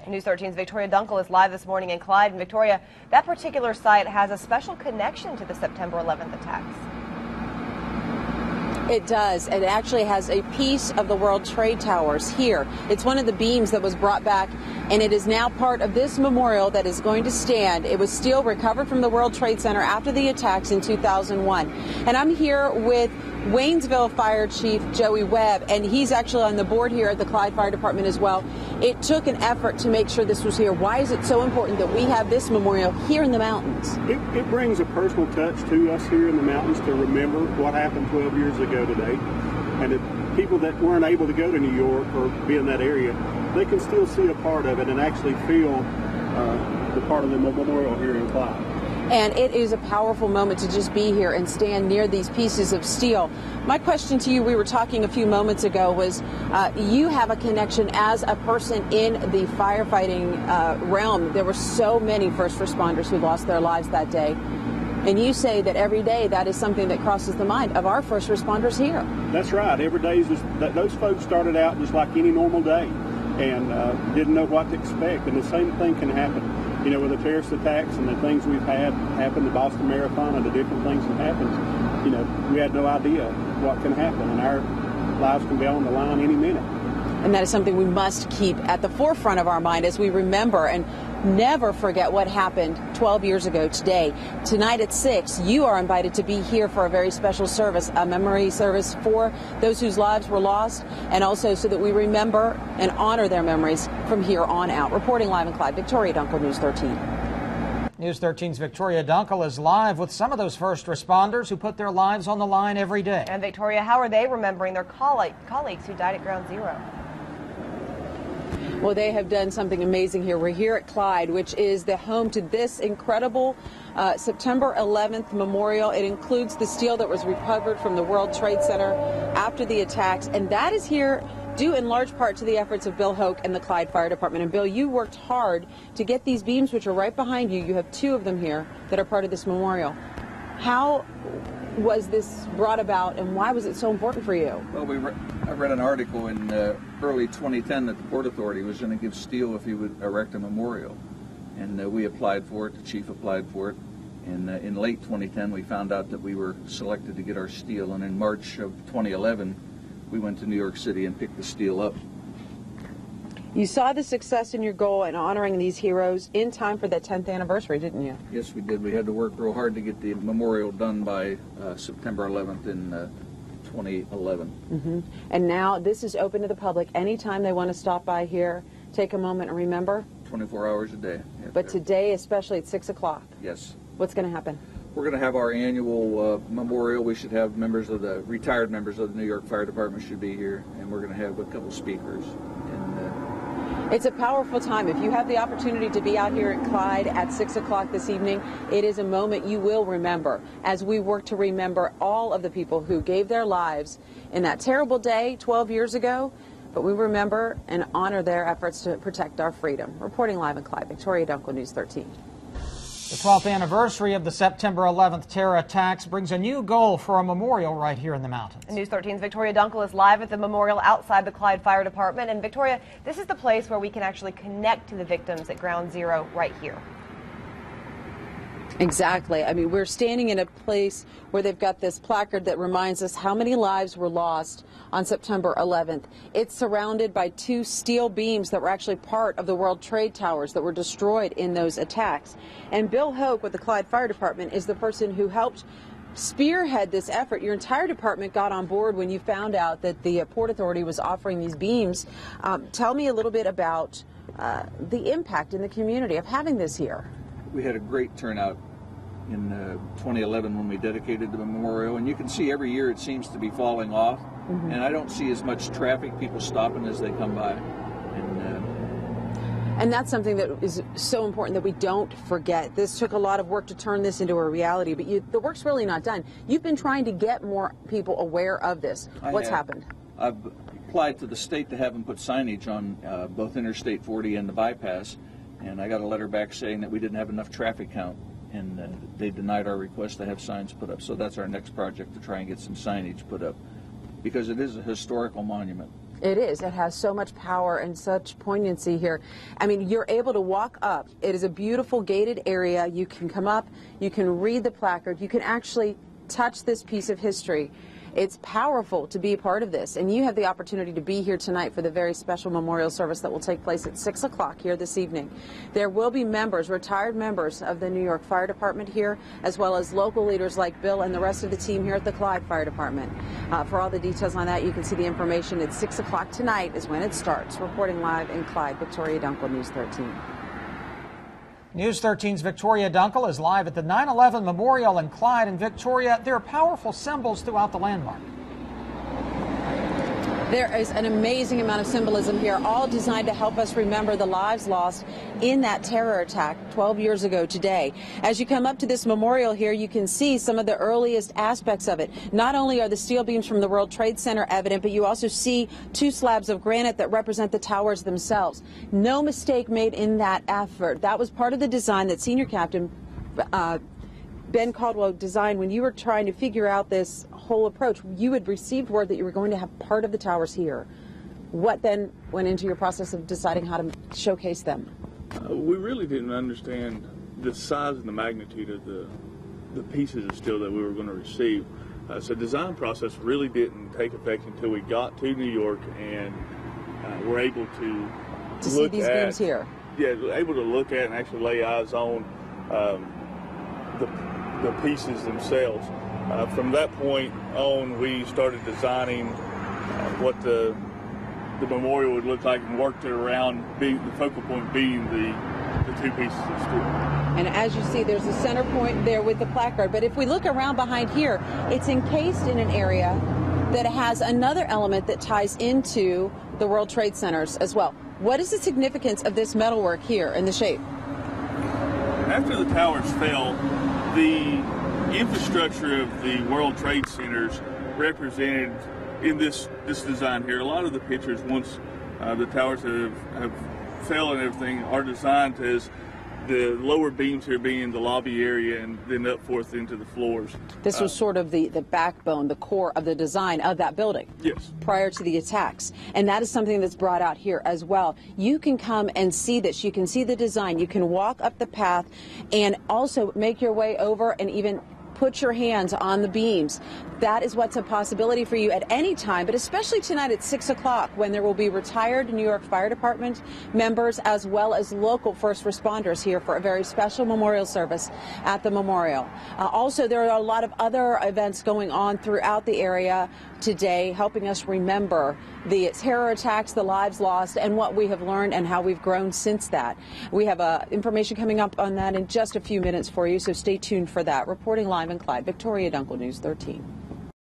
News 13's Victoria Dunkle is live this morning in Clyde. And Victoria, that particular site has a special connection to the September 11th attacks. It does. It actually has a piece of the World Trade Towers here. It's one of the beams that was brought back, and it is now part of this memorial that is going to stand. It was steel recovered from the World Trade Center after the attacks in 2001. And I'm here with Waynesville Fire Chief Joey Webb, and he's actually on the board here at the Clyde Fire Department as well. It took an effort to make sure this was here. Why is it so important that we have this memorial here in the mountains? It brings a personal touch to us here in the mountains to remember what happened 12 years ago today. And if people that weren't able to go to New York or be in that area, they can still see a part of it and actually feel the part of the memorial here in Clyde. And it is a powerful moment to just be here and stand near these pieces of steel. My question to you, we were talking a few moments ago, was you have a connection as a person in the firefighting realm. There were so many first responders who lost their lives that day. And you say that every day that is something that crosses the mind of our first responders here. That's right. Every day is just, those folks started out just like any normal day and didn't know what to expect. And the same thing can happen. You know, with the terrorist attacks and the things we've had happen, the Boston Marathon and the different things that happened, you know, we had no idea what can happen, and our lives can be on the line any minute. And that is something we must keep at the forefront of our mind as we remember and never forget what happened 12 years ago today. Tonight at 6, you are invited to be here for a very special service, a memory service for those whose lives were lost, and also so that we remember and honor their memories from here on out. Reporting live in Clyde, Victoria Dunkle, News 13. News 13's Victoria Dunkle is live with some of those first responders who put their lives on the line every day. And Victoria, how are they remembering their colleagues who died at Ground Zero? Well, they have done something amazing here. We're here at Clyde, which is the home to this incredible September 11th memorial. It includes the steel that was recovered from the World Trade Center after the attacks, and that is here due in large part to the efforts of Bill Hoke and the Clyde Fire Department. And Bill, you worked hard to get these beams, which are right behind you. You have 2 of them here that are part of this memorial. How was this brought about, and why was it so important for you? Well, I read an article in early 2010 that the Port Authority was going to give steel if he would erect a memorial. And we applied for it, the chief applied for it. And in late 2010, we found out that we were selected to get our steel. And in March of 2011, we went to New York City and picked the steel up. You saw the success in your goal in honoring these heroes in time for that 10th anniversary, didn't you? Yes, we did. We had to work real hard to get the memorial done by September 11th in 2011. Mm-hmm. And now this is open to the public. Anytime they want to stop by here, take a moment and remember. 24 hours a day. But today, especially at 6 o'clock. Yes. What's going to happen? We're going to have our annual memorial. We should have retired members of the New York Fire Department should be here, and we're going to have a couple speakers. It's a powerful time. If you have the opportunity to be out here at Clyde at 6 o'clock this evening, it is a moment you will remember as we work to remember all of the people who gave their lives in that terrible day 12 years ago. But we remember and honor their efforts to protect our freedom. Reporting live in Clyde, Victoria Dunkle, News 13. The 12th anniversary of the September 11th terror attacks brings a new goal for a memorial right here in the mountains. News 13's Victoria Dunkle is live at the memorial outside the Clyde Fire Department. And Victoria, this is the place where we can actually connect to the victims at Ground Zero right here. Exactly. I mean, we're standing in a place where they've got this placard that reminds us how many lives were lost on September 11th. It's surrounded by 2 steel beams that were actually part of the World Trade Towers that were destroyed in those attacks. And Bill Hoke with the Clyde Fire Department is the person who helped spearhead this effort. Your entire department got on board when you found out that the Port Authority was offering these beams. Tell me a little bit about the impact in the community of having this here. We had a great turnout in 2011 when we dedicated the memorial, and you can see every year it seems to be falling off. Mm-hmm. And I don't see as much traffic, people stopping as they come by. And that's something that is so important that we don't forget. This took a lot of work to turn this into a reality, but the work's really not done. You've been trying to get more people aware of this. What's happened? I've applied to the state to have them put signage on both Interstate 40 and the bypass, and I got a letter back saying that we didn't have enough traffic count, and they denied our request to have signs put up. So that's our next project, to try and get some signage put up, because it is a historical monument. It is. It has so much power and such poignancy here. I mean, you're able to walk up. It is a beautiful gated area. You can come up, you can read the placard, you can actually touch this piece of history. It's powerful to be a part of this, and you have the opportunity to be here tonight for the very special memorial service that will take place at 6 o'clock here this evening. There will be members, retired members of the New York Fire Department here, as well as local leaders like Bill and the rest of the team here at the Clyde Fire Department. For all the details on that, you can see the information at 6 o'clock tonight is when it starts. Reporting live in Clyde, Victoria Dunkle, News 13. News 13's Victoria Dunkle is live at the 9/11 Memorial in Clyde. And Victoria, there are powerful symbols throughout the landmark. There is an amazing amount of symbolism here, all designed to help us remember the lives lost in that terror attack 12 years ago today. As you come up to this memorial here, you can see some of the earliest aspects of it. Not only are the steel beams from the World Trade Center evident, but you also see two slabs of granite that represent the towers themselves. No mistake made in that effort. That was part of the design that Senior Captain Ben Caldwell designed when you were trying to figure out this whole approach. You had received word that you were going to have part of the towers here. What then went into your process of deciding how to showcase them? We really didn't understand the size and the magnitude of the pieces of steel that we were going to receive. So the design process really didn't take effect until we got to New York and were able to see these beams here. Yeah, able to look at and actually lay eyes on the pieces themselves. From that point on, we started designing what the memorial would look like and worked it around the focal point being the two pieces of steel. And as you see, there's a center point there with the placard. But if we look around behind here, it's encased in an area that has another element that ties into the World Trade Centers as well. What is the significance of this metalwork here in the shape? After the towers fell, the infrastructure of the World Trade Centers represented in this design here. A lot of the pictures, once the towers have fell and everything, are designed as the lower beams here being the lobby area and then up forth into the floors. This was sort of the backbone, the core of the design of that building. Yes. Prior to the attacks. And that is something that's brought out here as well. You can come and see this. You can see the design. You can walk up the path and also make your way over and even put your hands on the beams. That is what's a possibility for you at any time, but especially tonight at 6 o'clock when there will be retired New York Fire Department members as well as local first responders here for a very special memorial service at the memorial. Also, there are a lot of other events going on throughout the area today, helping us remember the terror attacks, the lives lost, and what we have learned and how we've grown since that. We have information coming up on that in just a few minutes for you, so stay tuned for that. Reporting live in Clyde, Victoria Dunkle, News 13.